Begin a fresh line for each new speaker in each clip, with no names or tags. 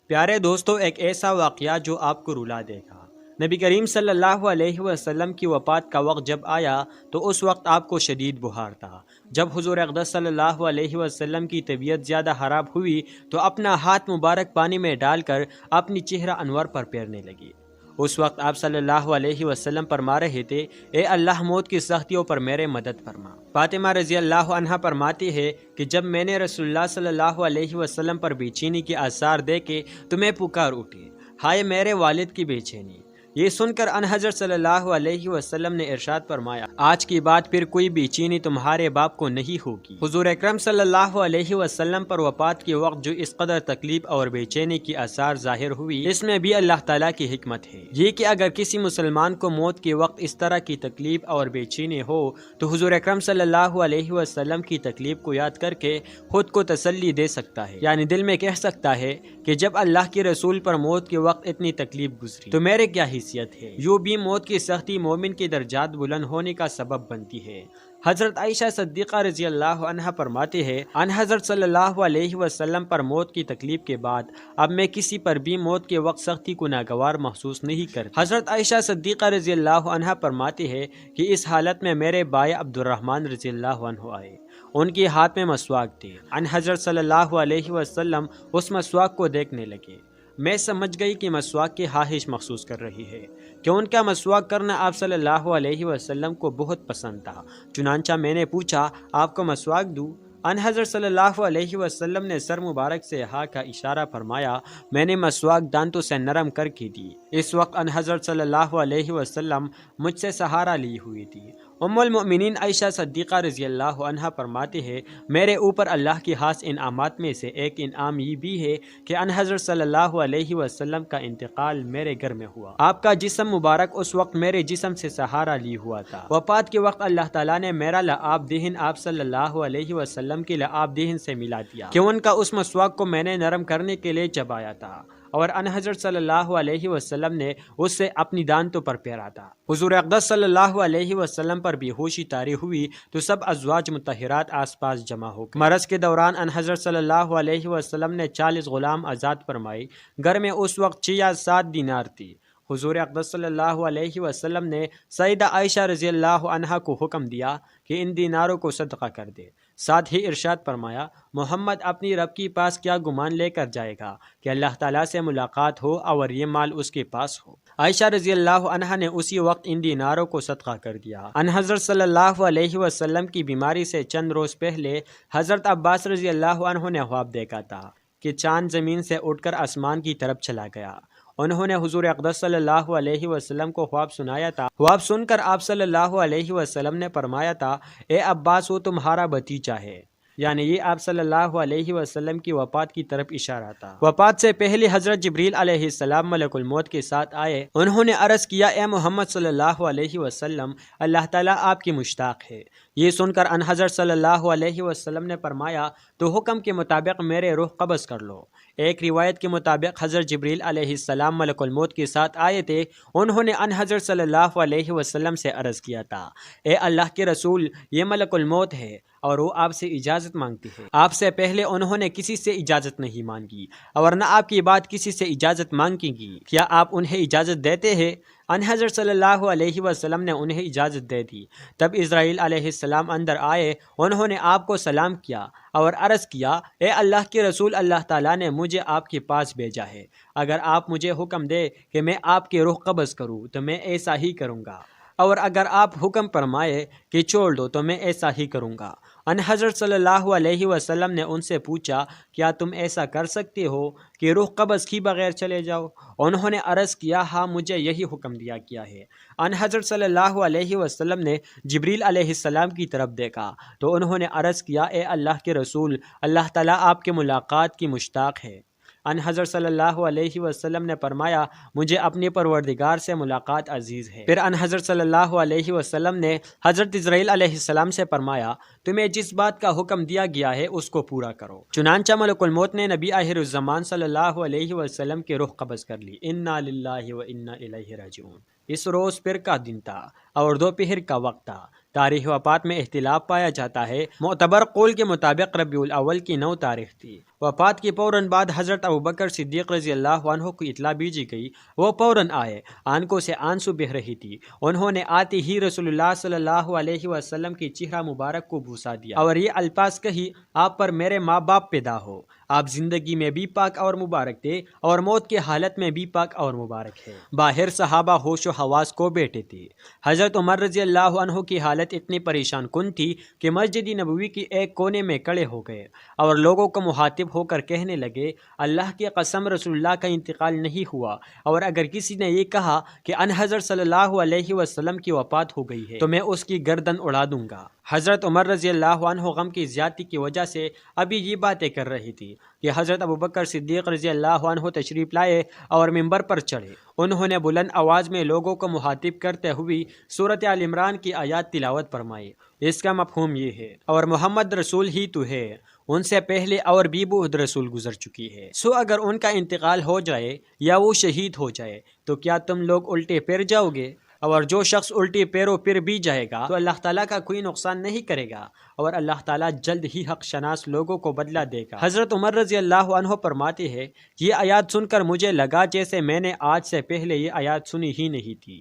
پیارے دوستو، ایک ایسا واقعہ جو آپ کو رلا دے گا۔ نبی کریم صلی اللہ علیہ وسلم کی وفات کا وقت جب آیا تو اس وقت آپ کو شدید بخار تھا۔ جب حضور اقدس صلی اللہ علیہ وسلم کی طبیعت زیادہ خراب ہوئی تو اپنا ہاتھ مبارک پانی میں ڈال کر اپنی چہرہ انور پر پھیرنے لگی۔ اس وقت آپ صلی اللہ علیہ وسلم فرما رہے تھے، اے اللہ، موت کی سختیوں پر میرے مدد فرما۔ فاطمہ رضی اللہ عنہا فرماتی ہے کہ جب میں نے رسول اللہ صلی اللہ علیہ وسلم پر بے چینی کے آثار دیکھے تو میں پکار اٹھی، ہائے میرے والد کی بے چینی۔ یہ سن کر ان حضرت صلی اللہ علیہ وسلم نے ارشاد فرمایا، آج کی بات پھر کوئی بے چینی تمہارے باپ کو نہیں ہوگی۔ حضور اکرم صلی اللہ علیہ وسلم پر وفات کے وقت جو اس قدر تکلیف اور بے چینی کی آثار ظاہر ہوئی، اس میں بھی اللہ تعالیٰ کی حکمت ہے۔ یہ کہ اگر کسی مسلمان کو موت کے وقت اس طرح کی تکلیف اور بے چینی ہو تو حضور اکرم صلی اللہ علیہ وسلم کی تکلیف کو یاد کر کے خود کو تسلی دے سکتا ہے، یعنی دل میں کہہ سکتا ہے کہ جب اللہ کے رسول پر موت کے وقت اتنی تکلیف گزری تو میرے کیا حیثیت ہے۔ یوں بھی موت کی سختی مومن کے درجات بلند ہونے کا سبب بنتی ہے۔ حضرت عائشہ صدیقہ رضی اللہ عنہا فرماتے ہیں، ان حضرت صلی اللہ علیہ وسلم پر موت کی تکلیف کے بعد اب میں کسی پر بھی موت کے وقت سختی کو ناگوار محسوس نہیں کرتی۔ حضرت عائشہ صدیقہ رضی اللہ عنہا فرماتے ہیں کہ اس حالت میں میرے بھائی عبد الرحمن رضی اللہ عنہ آئے، ان کے ہاتھ میں مسواک تھے۔ ان حضرت صلی اللہ علیہ وسلم اس مسواک کو دیکھنے لگے۔ میں سمجھ گئی کہ مسواک کی خواہش محسوس کر رہی ہے کہ ان کا مسواک کرنا آپ صلی اللہ علیہ وسلم کو بہت پسند تھا۔ چنانچہ میں نے پوچھا، آپ کو مسواک دوں؟ ان حضرت صلی اللہ علیہ وسلم نے سر مبارک سے ہاں کا اشارہ فرمایا۔ میں نے مسواک دانتوں سے نرم کر کے دی۔ اس وقت ان حضرت صلی اللہ علیہ وسلم مجھ سے سہارا لی ہوئی تھی۔ ام المؤمنین عائشہ صدیقہ رضی اللہ عنہا فرماتے ہیں، میرے اوپر اللہ کی خاص انعامات میں سے ایک انعام یہ بھی ہے کہ ان حضرت صلی اللہ علیہ وسلم کا انتقال میرے گھر میں ہوا۔ آپ کا جسم مبارک اس وقت میرے جسم سے سہارا لی ہوا تھا۔ وفات کے وقت اللہ تعالیٰ نے میرا لعاب دہن آپ صلی اللہ علیہ وسلم کے لعاب دہن سے ملا دیا کہ ان کا اس مسواک کو میں نے نرم کرنے کے لیے چبایا تھا، اور ان حضرت صلی اللہ علیہ وسلم نے اس سے اپنی دانتوں پر پھیرا تھا۔ حضور اقدس صلی اللہ علیہ وسلم پر بے ہوشی طاری ہوئی تو سب ازواج مطہرات آس پاس جمع ہو گئے۔ مرض کے دوران ان حضرت صلی اللہ علیہ وسلم نے 40 غلام آزاد فرمائے۔ گھر میں اس وقت 6 یا 7 دینار تھی۔ حضور اقدس صلی اللہ علیہ وسلم نے سیدہ عائشہ رضی اللہ عنہا کو حکم دیا کہ ان دیناروں کو صدقہ کر دے۔ ساتھ ہی ارشاد فرمایا، محمد اپنی رب کے پاس کیا گمان لے کر جائے گا کہ اللہ تعالیٰ سے ملاقات ہو اور یہ مال اس کے پاس ہو۔ عائشہ رضی اللہ عنہا نے اسی وقت ان دیناروں کو صدقہ کر دیا۔ ان حضرت صلی اللہ علیہ وسلم کی بیماری سے چند روز پہلے حضرت عباس رضی اللہ عنہ نے خواب دیکھا تھا کہ چاند زمین سے اٹھ کر آسمان کی طرف چلا گیا۔ انہوں نے حضور اقدس صلی اللہ علیہ وسلم کو خواب سنایا تھا۔ خواب سن کر آپ صلی اللہ علیہ وسلم نے فرمایا تھا، اے عباس، وہ تمہارا بھتیجا ہے، یعنی یہ آپ صلی اللہ علیہ وسلم کی وفات کی طرف اشارہ تھا۔ وفات سے پہلے حضرت جبریل علیہ السلام ملک الموت کے ساتھ آئے۔ انہوں نے عرض کیا، اے محمد صلی اللہ علیہ وسلم، اللہ تعالیٰ آپ کی مشتاق ہے۔ یہ سن کر ان حضرت صلی اللہ علیہ وسلم نے فرمایا، تو حکم کے مطابق میرے روح قبض کر لو۔ ایک روایت کے مطابق حضرت جبریل علیہ السلام ملک الموت کے ساتھ آئے تھے۔ انہوں نے ان حضرت صلی اللہ علیہ وسلم سے عرض کیا تھا، اے اللہ کے رسول، یہ ملک الموت ہے اور وہ آپ سے اجازت مانگتی ہے۔ آپ سے پہلے انہوں نے کسی سے اجازت نہیں مانگی اور نہ آپ کی بعد کسی سے اجازت مانگیں گی، کیا آپ انہیں اجازت دیتے ہیں؟ ان حضرت صلی اللہ علیہ وسلم نے انہیں اجازت دے دی۔ تب اسرائیل علیہ السلام اندر آئے۔ انہوں نے آپ کو سلام کیا اور عرض کیا، اے اللہ کے رسول، اللہ تعالیٰ نے مجھے آپ کے پاس بھیجا ہے۔ اگر آپ مجھے حکم دے کہ میں آپ کے روح قبض کروں تو میں ایسا ہی کروں گا، اور اگر آپ حکم فرمائے کہ چھوڑ دو تو میں ایسا ہی کروں گا۔ ان حضرت صلی اللہ علیہ وسلم نے ان سے پوچھا، کیا تم ایسا کر سکتے ہو کہ روح قبض کی بغیر چلے جاؤ؟ انہوں نے عرض کیا، ہاں، مجھے یہی حکم دیا گیا ہے۔ ان حضرت صلی اللہ علیہ وسلم نے جبریل علیہ السلام کی طرف دیکھا تو انہوں نے عرض کیا، اے اللہ کے رسول، اللہ تعالیٰ آپ کے ملاقات کی مشتاق ہے۔ ان حضرت صلی اللہ علیہ وسلم نے فرمایا، مجھے اپنے پروردگار سے ملاقات عزیز ہے۔ پھر ان حضرت صلی اللہ علیہ وسلم نے حضرت اسرائیل علیہ السلام سے فرمایا، تمہیں جس بات کا حکم دیا گیا ہے اس کو پورا کرو۔ چنانچہ ملک الموت نے نبی آخر الزمان صلی اللہ علیہ وسلم کے روح قبض کر لی۔ انا للہ و انا الیہ راجعون۔ اس روز پھر کا دن تھا اور دوپہر کا وقت تھا۔ تاریخ وفات میں اختلاف پایا جاتا ہے۔ معتبر قول کے مطابق ربیع الاول کی 9 تاریخ تھی۔ وفات کے فوراً بعد حضرت ابوبکر صدیق رضی اللہ عنہ کو اطلاع بھیجی گئی۔ وہ فوراً آئے، آنکھوں سے آنسو بہہ رہی تھی۔ انہوں نے آتے ہی رسول اللہ صلی اللہ علیہ وسلم کی چہرہ مبارک کو بوسہ دیا اور یہ الفاظ کہی: آپ پر میرے ماں باپ پیدا ہو، آپ زندگی میں بھی پاک اور مبارک تھے اور موت کی حالت میں بھی پاک اور مبارک ہے۔ باہر صحابہ ہوش و حواس کو بیٹھے تھے۔ حضرت عمر رضی اللہ عنہ کی حالت اتنی پریشان کن تھی کہ مسجد نبوی کی ایک کونے میں کھڑے ہو گئے اور لوگوں کو مخاطب ہو کر کہنے لگے: اللہ کی قسم رسول اللہ کا انتقال نہیں ہوا، اور اگر کسی نے یہ کہا کہ ان حضرت صلی اللہ علیہ وسلم کی وفات ہو گئی ہے تو میں اس کی گردن اڑا دوں گا۔ حضرت عمر رضی اللہ عنہ غم کی زیادتی کی وجہ سے ابھی یہ باتیں کر رہی تھی کہ حضرت ابوبکر صدیق رضی اللہ عنہ تشریف لائے اور ممبر پر چڑھے۔ انہوں نے بلند آواز میں لوگوں کو مخاطب کرتے ہوئے سورۃ آل عمران کی آیات تلاوت فرمائی۔ اس کا مفہوم یہ ہے: اور محمد رسول ہی تو ہے، ان سے پہلے اور بھی بہت رسول گزر چکی ہے، سو اگر ان کا انتقال ہو جائے یا وہ شہید ہو جائے تو کیا تم لوگ الٹے پھر جاؤ گے؟ اور جو شخص الٹی پیروں پھر بھی جائے گا تو اللہ تعالیٰ کا کوئی نقصان نہیں کرے گا، اور اللہ تعالیٰ جلد ہی حق شناس لوگوں کو بدلہ دے گا۔ حضرت عمر رضی اللہ عنہ فرماتے ہیں: یہ آیات سن کر مجھے لگا جیسے میں نے آج سے پہلے یہ آیات سنی ہی نہیں تھی۔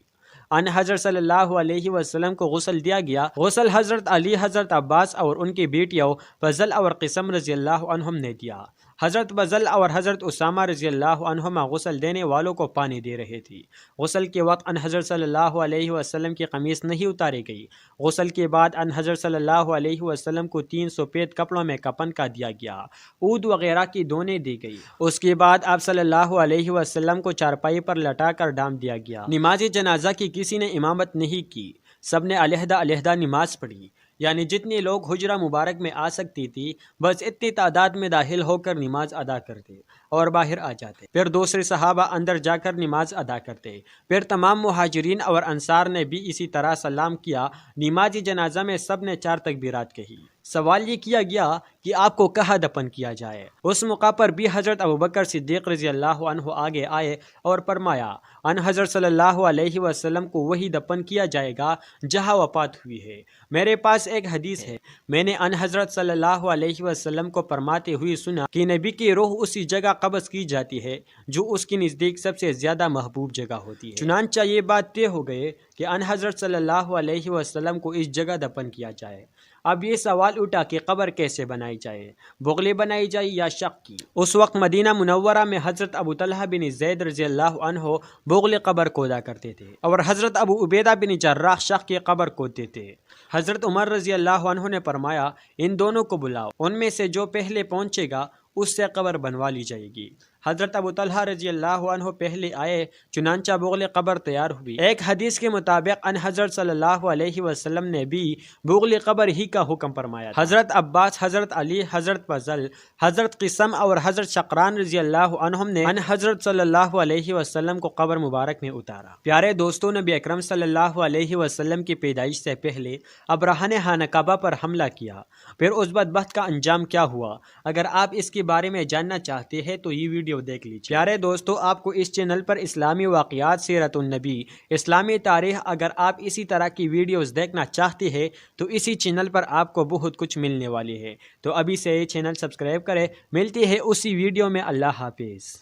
ان حضرت صلی اللہ علیہ وسلم کو غسل دیا گیا۔ غسل حضرت علی، حضرت عباس اور ان کی بیٹیوں فضل اور قسم رضی اللہ عنہم نے دیا۔ حضرت فضل اور حضرت اسامہ رضی اللہ عنہما غسل دینے والوں کو پانی دے رہے تھے۔ غسل کے وقت ان حضرت صلی اللہ علیہ وسلم کی قمیص نہیں اتاری گئی۔ غسل کے بعد ان حضرت صلی اللہ علیہ وسلم کو 3 سفید کپڑوں میں کفن کا دیا گیا، عود وغیرہ کی دونیں دی گئی۔ اس کے بعد آپ صلی اللہ علیہ وسلم کو چارپائی پر لٹا کر ڈال دیا گیا۔ نماز جنازہ کی کسی نے امامت نہیں کی، سب نے علیحدہ علیحدہ نماز پڑھی، یعنی جتنے لوگ حجرہ مبارک میں آ سکتی تھی بس اتنی تعداد میں داخل ہو کر نماز ادا کرتے اور باہر آ جاتے۔ پھر دوسرے صحابہ اندر جا کر نماز ادا کرتے۔ پھر تمام مہاجرین اور انصار نے بھی اسی طرح سلام کیا۔ نماز جنازہ میں سب نے 4 تکبیرات کہی۔ سوال یہ کیا گیا کہ آپ کو کہاں دفن کیا جائے؟ اس موقع پر بھی حضرت ابوبکر صدیق رضی اللہ عنہ آگے آئے اور فرمایا: ان حضرت صلی اللہ علیہ وسلم کو وہی دفن کیا جائے گا جہاں وفات ہوئی ہے۔ میرے پاس ایک حدیث ہے، میں نے ان حضرت صلی اللہ علیہ وسلم کو فرماتے ہوئے سنا کہ نبی کی روح اسی جگہ قبض کی جاتی ہے جو اس کے نزدیک سب سے زیادہ محبوب جگہ ہوتی ہے۔ چنانچہ یہ بات طے ہو گئے کہ ان حضرت صلی اللہ علیہ وسلم کو اس جگہ دفن کیا جائے۔ اب یہ سوال اٹھا کہ قبر کیسے بنائی جائے، بغلے بنائی جائے یا شق کی؟ اس وقت مدینہ منورہ میں حضرت ابو طلحہ بن زید رضی اللہ عنہ بغل قبر کھودا کرتے تھے اور حضرت ابو عبیدہ بن جراح شق کی قبر کھودتے تھے۔ حضرت عمر رضی اللہ عنہ نے فرمایا: ان دونوں کو بلاؤ، ان میں سے جو پہلے پہنچے گا اس سے قبر بنوا لی جائے گی۔ حضرت ابو طلحہ رضی اللہ عنہ پہلے آئے، چنانچہ بغل قبر تیار ہوئی۔ ایک حدیث کے مطابق ان حضرت صلی اللہ علیہ وسلم نے بھی بغل قبر ہی کا حکم فرمایا تھا۔ حضرت عباس، حضرت علی، حضرت فضل، حضرت قسم اور حضرت شقران رضی اللہ عنہم نے ان حضرت صلی اللہ علیہ وسلم کو قبر مبارک میں اتارا۔ پیارے دوستوں، نبی اکرم صلی اللہ علیہ وسلم کی پیدائش سے پہلے ابرہہ نے خانہ کعبہ پر حملہ کیا، پھر اس بدبخت کا انجام کیا ہوا؟ اگر آپ اس کے بارے میں جاننا چاہتے ہیں تو یہ ویڈیو دیکھ لیجیے۔ پیارے دوستو، آپ کو اس چینل پر اسلامی واقعات، سیرت النبی، اسلامی تاریخ، اگر آپ اسی طرح کی ویڈیوز دیکھنا چاہتے ہیں تو اسی چینل پر آپ کو بہت کچھ ملنے والی ہے، تو ابھی سے یہ چینل سبسکرائب کریں۔ ملتی ہے اسی ویڈیو میں، اللہ حافظ۔